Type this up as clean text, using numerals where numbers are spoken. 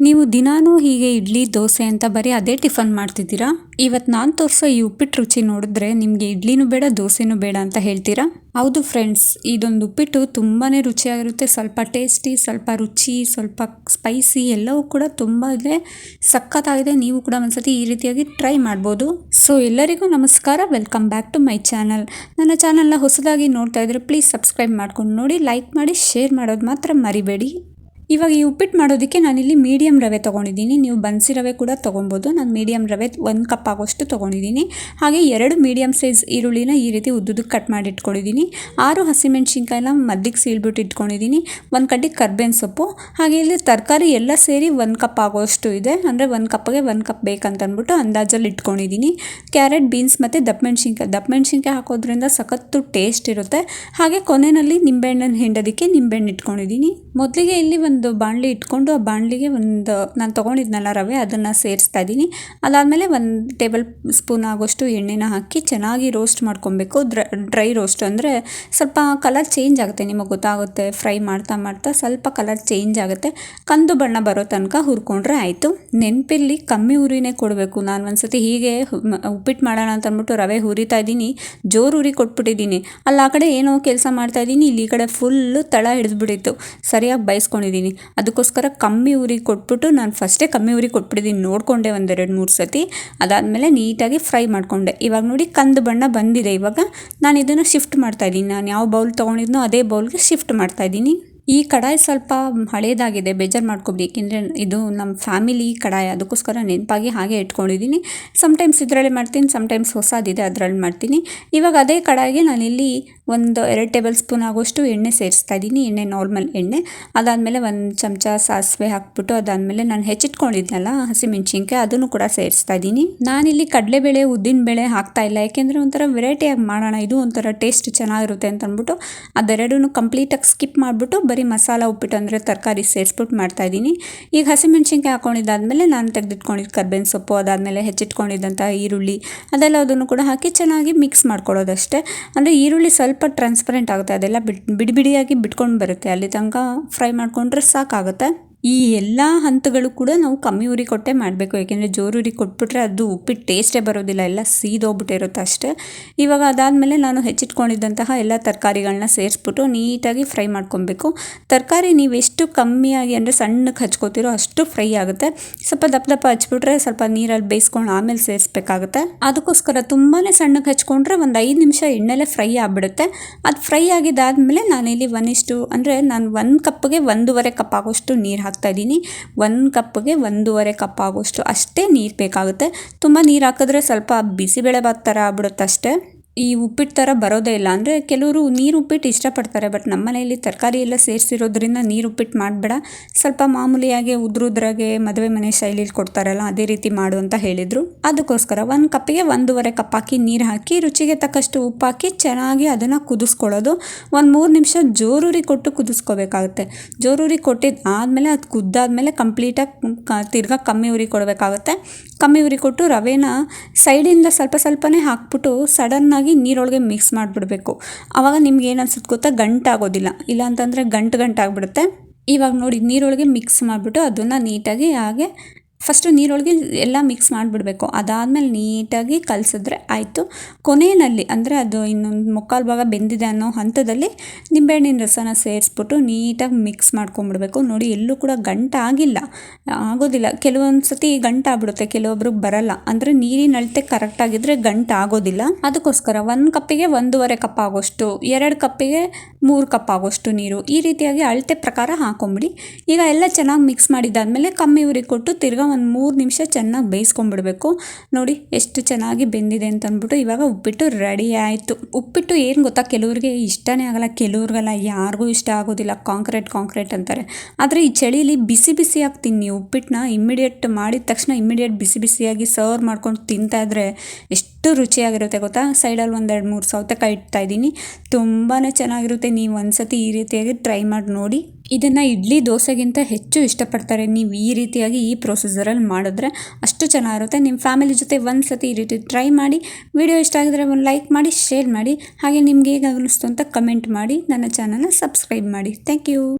ನೀವು ದಿನಾನೂ ಹೀಗೆ ಇಡ್ಲಿ ದೋಸೆ ಅಂತ ಬರೀ ಅದೇ ಟಿಫನ್ ಮಾಡ್ತಿದ್ದೀರಾ? ಇವತ್ತು ನಾನು ತೋರಿಸೋ ಈ ಉಪ್ಪಿಟ್ಟು ರುಚಿ ನೋಡಿದ್ರೆ ನಿಮಗೆ ಇಡ್ಲಿನೂ ಬೇಡ ದೋಸೆನೂ ಬೇಡ ಅಂತ ಹೇಳ್ತೀರಾ? ಹೌದು ಫ್ರೆಂಡ್ಸ್, ಇದೊಂದು ಉಪ್ಪಿಟ್ಟು ತುಂಬಾ ರುಚಿಯಾಗಿರುತ್ತೆ. ಸ್ವಲ್ಪ ಟೇಸ್ಟಿ, ಸ್ವಲ್ಪ ರುಚಿ, ಸ್ವಲ್ಪ ಸ್ಪೈಸಿ ಎಲ್ಲವೂ ಕೂಡ ತುಂಬ ಇದೆ, ಸಖತ್ತಾಗಿದೆ. ನೀವು ಕೂಡ ಒಂದ್ಸತಿ ಈ ರೀತಿಯಾಗಿ ಟ್ರೈ ಮಾಡ್ಬೋದು. ಸೊ ಎಲ್ಲರಿಗೂ ನಮಸ್ಕಾರ, welcome back to my channel. ನನ್ನ ಚಾನಲ್ನ ಹೊಸದಾಗಿ ನೋಡ್ತಾ ಇದ್ರೆ ಪ್ಲೀಸ್ ಸಬ್ಸ್ಕ್ರೈಬ್ ಮಾಡ್ಕೊಂಡು ನೋಡಿ, ಲೈಕ್ ಮಾಡಿ, ಶೇರ್ ಮಾಡೋದು ಮಾತ್ರ ಮರಿಬೇಡಿ. ಇವಾಗ ಈ ಉಪ್ಪಿಟ್ಟು ಮಾಡೋದಕ್ಕೆ ನಾನಿಲ್ಲಿ ಮೀಡಿಯಮ್ ರವೆ ತೊಗೊಂಡಿದ್ದೀನಿ. ನೀವು ಬನ್ಸಿ ರವೆ ಕೂಡ ತೊಗೊಬೋದು. ನಾನು ಮೀಡಿಯಮ್ ರವೆ 1 ಕಪ್ ಆಗೋಷ್ಟು ತೊಗೊಂಡಿದ್ದೀನಿ. ಹಾಗೆ 2 ಮೀಡಿಯಮ್ ಸೈಜ್ ಈರುಳ್ಳಿನ ಈ ರೀತಿ ಉದ್ದುದಕ್ಕೆ ಕಟ್ ಮಾಡಿ ಇಟ್ಕೊಂಡಿದ್ದೀನಿ. 6 ಹಸಿಮೆಣ್ಸಿನ್ಕಾಯಿನ ಮದ್ದಿಗೆ ಸೀಳ್ಬಿಟ್ಟು ಇಟ್ಕೊಂಡಿದ್ದೀನಿ. 1 ಕಡ್ಡಿ ಕರ್ಬೇವಿನ ಸೊಪ್ಪು, ಹಾಗೆ ಇಲ್ಲಿ ತರಕಾರಿ ಎಲ್ಲ ಸೇರಿ 1 ಕಪ್ ಆಗೋಷ್ಟು ಇದೆ. ಅಂದರೆ 1 ಕಪ್ಗೆ 1 ಕಪ್ ಬೇಕಂತ ಅಂದ್ಬಿಟ್ಟು ಅಂದಾಜಲ್ಲಿ ಇಟ್ಕೊಂಡಿದ್ದೀನಿ. ಕ್ಯಾರೆಟ್, ಬೀನ್ಸ್ ಮತ್ತು ದಪ್ಪಮೆಣ್ಸಿನ್ಕಾಯಿ ಹಾಕೋದ್ರಿಂದ ಸಖತ್ತು ಟೇಸ್ಟ್ ಇರುತ್ತೆ. ಹಾಗೆ ಕೊನೆಯಲ್ಲಿ ನಿಂಬೆಹಣ್ಣನ್ನು ಹಿಂಡೋದಕ್ಕೆ ನಿಂಬೆಹಣ್ಣು ಇಟ್ಕೊಂಡಿದ್ದೀನಿ. ಮೊದಲಿಗೆ ಇಲ್ಲಿ ಒಂದು ಬಾಣಲಿ ಇಟ್ಕೊಂಡು ಆ ಬಾಣಲಿಗೆ ನಾನು ತೊಗೊಂಡಿದ್ನಲ್ಲ ರವೆ, ಅದನ್ನು ಸೇರಿಸ್ತಾ ಇದ್ದೀನಿ. ಅದಾದಮೇಲೆ 1 ಟೇಬಲ್ ಸ್ಪೂನ್ ಆಗೋಷ್ಟು ಎಣ್ಣೆನ ಹಾಕಿ ಚೆನ್ನಾಗಿ ರೋಸ್ಟ್ ಮಾಡ್ಕೊಬೇಕು. ಡ್ರೈ ರೋಸ್ಟ್ ಅಂದರೆ ಸ್ವಲ್ಪ ಕಲರ್ ಚೇಂಜ್ ಆಗುತ್ತೆ, ನಿಮಗೆ ಗೊತ್ತಾಗುತ್ತೆ. ಫ್ರೈ ಮಾಡ್ತಾ ಮಾಡ್ತಾ ಸ್ವಲ್ಪ ಕಲರ್ ಚೇಂಜ್ ಆಗುತ್ತೆ. ಕಂದು ಬಣ್ಣ ಬರೋ ತನಕ ಹುರ್ಕೊಂಡ್ರೆ ಆಯಿತು. ನೆನಪಿರಲಿ, ಕಮ್ಮಿ ಉರಿನೇ ಕೊಡಬೇಕು. ನಾನು ಒಂದ್ಸತಿ ಹೀಗೆ ಉಪ್ಪಿಟ್ಟು ಮಾಡೋಣ ಅಂತ ಅಂದ್ಬಿಟ್ಟು ರವೆ ಹುರಿತಾ ಇದ್ದೀನಿ, ಜೋರು ಉರಿ ಕೊಟ್ಬಿಟ್ಟಿದ್ದೀನಿ. ಅಲ್ಲಿ ಆ ಕಡೆ ಏನೋ ಕೆಲಸ ಮಾಡ್ತಾ ಇದ್ದೀನಿ, ಇಲ್ಲಿ ಈ ಕಡೆ ಫುಲ್ಲು ತಳ ಹಿಡಿದ್ಬಿಟ್ಟಿತ್ತು. ಸರಿಯಾಗಿ ಬೈಸ್ಕೊಂಡಿದ್ದೀನಿ. ಅದಕ್ಕೋಸ್ಕರ ಕಮ್ಮಿ ಉರಿ ಕೊಟ್ಬಿಟ್ಟು ನಾನು ಫಸ್ಟೇ ಕಮ್ಮಿ ಉರಿ ಕೊಟ್ಬಿಟ್ಟಿದ್ದೀನಿ, ನೋಡಿಕೊಂಡೆ 1-2-3 ಸತಿ. ಅದಾದಮೇಲೆ ನೀಟಾಗಿ ಫ್ರೈ ಮಾಡಿಕೊಂಡೆ. ಇವಾಗ ನೋಡಿ ಕಂದು ಬಣ್ಣ ಬಂದಿದೆ. ಇವಾಗ ನಾನು ಇದನ್ನು ಶಿಫ್ಟ್ ಮಾಡ್ತಾಯಿದ್ದೀನಿ. ನಾನು ಯಾವ ಬೌಲ್ ತೊಗೊಂಡಿದ್ನೋ ಅದೇ ಬೌಲ್ಗೆ ಶಿಫ್ಟ್ ಮಾಡ್ತಾಯಿದ್ದೀನಿ. ಈ ಕಡಾಯಿ ಸ್ವಲ್ಪ ಹಳೇದಾಗಿದೆ, ಬೇಜಾರು ಮಾಡ್ಕೊಬೇಡಿ. ಏಕೆಂದರೆ ಇದು ನಮ್ಮ ಫ್ಯಾಮಿಲಿ ಕಡಾಯಿ, ಅದಕ್ಕೋಸ್ಕರ ನೆನಪಾಗಿ ಹಾಗೆ ಇಟ್ಕೊಂಡಿದ್ದೀನಿ. ಸಮ್ಟೈಮ್ಸ್ ಇದರಲ್ಲಿ ಮಾಡ್ತೀನಿ, ಸಮ್ಟೈಮ್ಸ್ ಹೊಸದಿದೆ ಅದರಲ್ಲಿ ಮಾಡ್ತೀನಿ. ಇವಾಗ ಅದೇ ಕಡಾಯಿಗೆ ನಾನಿಲ್ಲಿ 2 ಟೇಬಲ್ ಸ್ಪೂನ್ ಆಗೋಷ್ಟು ಎಣ್ಣೆ ಸೇರಿಸ್ತಾ ಇದ್ದೀನಿ. ಎಣ್ಣೆ ನಾರ್ಮಲ್ ಎಣ್ಣೆ. ಅದಾದಮೇಲೆ 1 ಚಮಚ ಸಾಸಿವೆ ಹಾಕ್ಬಿಟ್ಟು, ಅದಾದಮೇಲೆ ನಾನು ಹೆಚ್ಚಿಟ್ಕೊಂಡಿದ್ನಲ್ಲ ಹಸಿಮೆಣ್ಸಿನ್ಕಾಯಿ, ಅದನ್ನು ಕೂಡ ಸೇರಿಸ್ತಾ ಇದ್ದೀನಿ. ನಾನಿಲ್ಲಿ ಕಡಲೆಬೇಳೆ, ಉದ್ದಿನಬೇಳೆ ಹಾಕ್ತಾ ಇಲ್ಲ, ಯಾಕೆಂದರೆ ಒಂಥರ ವೆರೈಟಿಯಾಗಿ ಮಾಡೋಣ, ಇದು ಒಂಥರ ಟೇಸ್ಟ್ ಚೆನ್ನಾಗಿರುತ್ತೆ ಅಂತ ಅಂದ್ಬಿಟ್ಟು ಅದೆರಡೂ ಕಂಪ್ಲೀಟಾಗಿ ಸ್ಕಿಪ್ ಮಾಡಿಬಿಟ್ಟು ಬರೀ ಮಸಾಲ ಉಪ್ಪಿಟ್ಟು ಅಂದರೆ ತರಕಾರಿ ಸೇರಿಸ್ಬಿಟ್ಟು ಮಾಡ್ತಾಯಿದ್ದೀನಿ. ಈಗ ಹಸಿಮೆಣ್ಸಿನ್ಕಾಯಿ ಹಾಕ್ಕೊಂಡಿದ್ದಾದಮೇಲೆ ನಾನು ತೆಗೆದಿಟ್ಕೊಂಡಿದ್ದು ಕರ್ಬೇವಿನ ಸೊಪ್ಪು, ಅದಾದಮೇಲೆ ಹೆಚ್ಚಿಟ್ಕೊಂಡಿದ್ದಂಥ ಈರುಳ್ಳಿ, ಅದೆಲ್ಲದನ್ನು ಕೂಡ ಹಾಕಿ ಚೆನ್ನಾಗಿ ಮಿಕ್ಸ್ ಮಾಡ್ಕೊಳ್ಳೋದಷ್ಟೇ. ಅಂದರೆ ಈರುಳ್ಳಿ ಸ್ವಲ್ಪ ಟ್ರಾನ್ಸ್ಪರೆಂಟ್ ಆಗುತ್ತೆ, ಅದೆಲ್ಲ ಬಿಡಿಯಾಗಿ ಬಿಟ್ಕೊಂಡು ಬರುತ್ತೆ. ಅಲ್ಲಿ ತನಕ ಫ್ರೈ ಮಾಡಿಕೊಂಡ್ರೆ ಸಾಕಾಗುತ್ತೆ. ಈ ಎಲ್ಲ ಹಂತಗಳು ಕೂಡ ನಾವು ಕಮ್ಮಿ ಉರಿ ಕೊಟ್ಟೆ ಮಾಡಬೇಕು, ಏಕೆಂದರೆ ಜೋರು ಉರಿ ಕೊಟ್ಬಿಟ್ರೆ ಅದು ಉಪ್ಪಿಟ್ಟು ಟೇಸ್ಟೇ ಬರೋದಿಲ್ಲ, ಎಲ್ಲ ಸೀದೋಗ್ಬಿಟ್ಟಿರುತ್ತೆ ಅಷ್ಟೇ. ಇವಾಗ ಅದಾದಮೇಲೆ ನಾನು ಹೆಚ್ಚಿಟ್ಕೊಂಡಿದ್ದಂತಹ ಎಲ್ಲ ತರಕಾರಿಗಳನ್ನ ಸೇರಿಸ್ಬಿಟ್ಟು ನೀಟಾಗಿ ಫ್ರೈ ಮಾಡ್ಕೊಬೇಕು. ತರಕಾರಿ ನೀವು ಎಷ್ಟು ಕಮ್ಮಿಯಾಗಿ ಅಂದರೆ ಸಣ್ಣಕ್ಕೆ ಹಚ್ಕೋತಿರೋ ಅಷ್ಟು ಫ್ರೈ ಆಗುತ್ತೆ. ಸ್ವಲ್ಪ ದಪ್ಪ ಹಚ್ಬಿಟ್ರೆ ಸ್ವಲ್ಪ ನೀರಲ್ಲಿ ಬೇಯಿಸ್ಕೊಂಡು ಆಮೇಲೆ ಸೇರಿಸ್ಬೇಕಾಗುತ್ತೆ. ಅದಕ್ಕೋಸ್ಕರ ತುಂಬಾ ಸಣ್ಣಕ್ಕೆ ಹಚ್ಕೊಂಡ್ರೆ ಒಂದು 5 ನಿಮಿಷ ಎಣ್ಣೆಲೆ ಫ್ರೈ ಆಗಿಬಿಡುತ್ತೆ. ಅದು ಫ್ರೈ ಆಗಿದ್ದಾದಮೇಲೆ ನಾನಿಲ್ಲಿ ಅಂದರೆ ನಾನು 1 ಕಪ್ಗೆ 1.5 ಕಪ್ ಆಗೋಷ್ಟು ನೀರು ಹಾಕ್ತಾಯಿದ್ದೀನಿ. 1 ಕಪ್ಗೆ 1.5 ಕಪ್ ಆಗೋಷ್ಟು ಅಷ್ಟೇ ನೀರು ಬೇಕಾಗುತ್ತೆ. ತುಂಬ ನೀರು ಹಾಕಿದ್ರೆ ಸ್ವಲ್ಪ ಬಿಸಿಬೇಳೆಭಾತ್ ಥರ ಆಗ್ಬಿಡುತ್ತೆ ಅಷ್ಟೇ. ಈ ಉಪ್ಪಿಟ್ಟು ಥರ ಬರೋದೇ ಇಲ್ಲ. ಅಂದರೆ ಕೆಲವರು ನೀರು ಉಪ್ಪಿಟ್ಟು ಇಷ್ಟಪಡ್ತಾರೆ, ಬಟ್ ನಮ್ಮ ಮನೆಯಲ್ಲಿ ತರಕಾರಿ ಎಲ್ಲ ಸೇರಿಸಿರೋದ್ರಿಂದ ನೀರು ಉಪ್ಪಿಟ್ಟು ಮಾಡಬೇಡ, ಸ್ವಲ್ಪ ಮಾಮೂಲಿಯಾಗಿ ಉದ್ರಾಗೆ ಮದುವೆ ಮನೆ ಶೈಲಿಲಿ ಕೊಡ್ತಾರಲ್ಲ ಅದೇ ರೀತಿ ಮಾಡು ಅಂತ ಹೇಳಿದರು. ಅದಕ್ಕೋಸ್ಕರ 1 ಕಪ್ಪಿಗೆ 1.5 ಕಪ್ ಹಾಕಿ ನೀರು ಹಾಕಿ ರುಚಿಗೆ ತಕ್ಕಷ್ಟು ಉಪ್ಪು ಹಾಕಿ ಚೆನ್ನಾಗಿ ಅದನ್ನು ಕುದಿಸ್ಕೊಳ್ಳೋದು. 3 ನಿಮಿಷ ಜೋರೂರಿ ಕೊಟ್ಟು ಕುದಿಸ್ಕೋಬೇಕಾಗುತ್ತೆ. ಜೋರೂರಿ ಕೊಟ್ಟಿದ್ದು ಆದಮೇಲೆ ಅದು ಕುದ್ದಾದಮೇಲೆ ಕಂಪ್ಲೀಟಾಗಿ ತಿರ್ಗಾ ಕಮ್ಮಿ ಉರಿ ಕೊಡಬೇಕಾಗುತ್ತೆ. ಕಮ್ಮಿ ಉರಿ ಕೊಟ್ಟು ರವೆನ ಸೈಡಿಂದ ಸ್ವಲ್ಪನೇ ಹಾಕ್ಬಿಟ್ಟು ಸಡನ್ನಾಗಿ ನೀರೊಳಗೆ ಮಿಕ್ಸ್ ಮಾಡಿಬಿಡ್ಬೇಕು. ಆವಾಗ ನಿಮ್ಗೆ ಏನು ಅನ್ಸುತ್ತೆ ಗೊತ್ತಾ, ಗಂಟಾಗೋದಿಲ್ಲ. ಇಲ್ಲ ಅಂತಂದರೆ ಗಂಟಾಗ್ಬಿಡುತ್ತೆ. ಇವಾಗ ನೋಡಿ ನೀರೊಳಗೆ ಮಿಕ್ಸ್ ಮಾಡಿಬಿಟ್ಟು ಅದನ್ನು ನೀಟಾಗಿ ಹಾಗೆ ಫಸ್ಟು ನೀರೊಳಗೆ ಎಲ್ಲ ಮಿಕ್ಸ್ ಮಾಡಿಬಿಡಬೇಕು. ಅದಾದಮೇಲೆ ನೀಟಾಗಿ ಕಲಸಿದ್ರೆ ಆಯಿತು. ಕೊನೆಯಲ್ಲಿ ಅಂದರೆ ಅದು ಇನ್ನೊಂದು 3/4 ಭಾಗ ಬೆಂದಿದೆ ಅನ್ನೋ ಹಂತದಲ್ಲಿ ನಿಂಬೆಹಣ್ಣಿನ ರಸನ ಸೇರಿಸ್ಬಿಟ್ಟು ನೀಟಾಗಿ ಮಿಕ್ಸ್ ಮಾಡ್ಕೊಂಬಿಡ್ಬೇಕು. ನೋಡಿ ಎಲ್ಲೂ ಕೂಡ ಆಗೋದಿಲ್ಲ. ಕೆಲವೊಂದು ಸತಿ ಗಂಟಾಗ್ಬಿಡುತ್ತೆ, ಕೆಲವೊಬ್ರಿಗೆ ಬರಲ್ಲ. ಅಂದರೆ ನೀರಿನ ಅಳತೆ ಕರೆಕ್ಟಾಗಿದ್ದರೆ ಗಂಟಾಗೋದಿಲ್ಲ. ಅದಕ್ಕೋಸ್ಕರ 1 ಕಪ್ಪಿಗೆ 1.5 ಕಪ್ ಆಗೋಷ್ಟು, 2 ಕಪ್ಪಿಗೆ 3 ಕಪ್ ಆಗೋಷ್ಟು ನೀರು, ಈ ರೀತಿಯಾಗಿ ಅಳತೆ ಪ್ರಕಾರ ಹಾಕೊಂಬಿಡಿ. ಈಗ ಎಲ್ಲ ಚೆನ್ನಾಗಿ ಮಿಕ್ಸ್ ಮಾಡಿದ್ದಾದಮೇಲೆ ಕಮ್ಮಿ ಉರಿ ಕೊಟ್ಟು ತಿರ್ಗಾ 3 ನಿಮಿಷ ಚೆನ್ನಾಗಿ ಬೇಯಿಸ್ಕೊಂಬಿಡ್ಬೇಕು. ನೋಡಿ ಎಷ್ಟು ಚೆನ್ನಾಗಿ ಬೆಂದಿದೆ ಅಂತ ಅಂದ್ಬಿಟ್ಟು ಇವಾಗ ಉಪ್ಪಿಟ್ಟು ರೆಡಿ ಆಯಿತು. ಉಪ್ಪಿಟ್ಟು ಏನು ಗೊತ್ತಾ, ಕೆಲವ್ರಿಗೆ ಇಷ್ಟನೇ ಆಗಲ್ಲ, ಕೆಲವ್ರಿಗೆಲ್ಲ ಯಾರಿಗೂ ಇಷ್ಟ ಆಗೋದಿಲ್ಲ, ಕಾಂಕ್ರೀಟ್ ಅಂತಾರೆ. ಆದರೆ ಈ ಚಳಿಲಿ ಬಿಸಿ ಹಾಕ್ತೀನಿ. ನೀವು ಉಪ್ಪಿಟ್ಟನ್ನ ಇಮ್ಮಿಡಿಯೇಟ್ ಮಾಡಿದ ತಕ್ಷಣ ಇಮ್ಮಿಡಿಯೇಟ್ ಬಿಸಿಯಾಗಿ ಸರ್ವ್ ಮಾಡ್ಕೊಂಡು ತಿಂತಾಯಿದ್ರೆ ಎಷ್ಟು ರುಚಿಯಾಗಿರುತ್ತೆ ಗೊತ್ತಾ. ಸೈಡಲ್ಲಿ 1-2-3 ಸೌತೆಕಾಯಿ ಇಡ್ತಾಯಿದ್ದೀನಿ, ತುಂಬಾ ಚೆನ್ನಾಗಿರುತ್ತೆ. ನೀವು ಒಂದ್ಸತಿ ಈ ರೀತಿಯಾಗಿ ಟ್ರೈ ಮಾಡಿ ನೋಡಿ. ಇದನ್ನು ಇಡ್ಲಿ ದೋಸೆಗಿಂತ ಹೆಚ್ಚು ಇಷ್ಟಪಡ್ತಾರೆ. ನೀವು ಈ ರೀತಿಯಾಗಿ ಈ ಪ್ರೊಸೀಜರಲ್ಲಿ ಮಾಡಿದ್ರೆ ಅಷ್ಟು ಚೆನ್ನಾಗಿರುತ್ತೆ. ನಿಮ್ಮ ಫ್ಯಾಮಿಲಿ ಜೊತೆ ಒಂದು ಸತಿ ಈ ರೀತಿ ಟ್ರೈ ಮಾಡಿ. ವಿಡಿಯೋ ಇಷ್ಟ ಆಗಿದ್ರೆ ಒಂದು ಲೈಕ್ ಮಾಡಿ, ಶೇರ್ ಮಾಡಿ, ಹಾಗೆ ನಿಮ್ಗೆ ಹೇಗೆ ಅನ್ನಿಸ್ತು ಅಂತ ಕಮೆಂಟ್ ಮಾಡಿ. ನನ್ನ ಚಾನಲ್ನ ಸಬ್ಸ್ಕ್ರೈಬ್ ಮಾಡಿ. Thank you.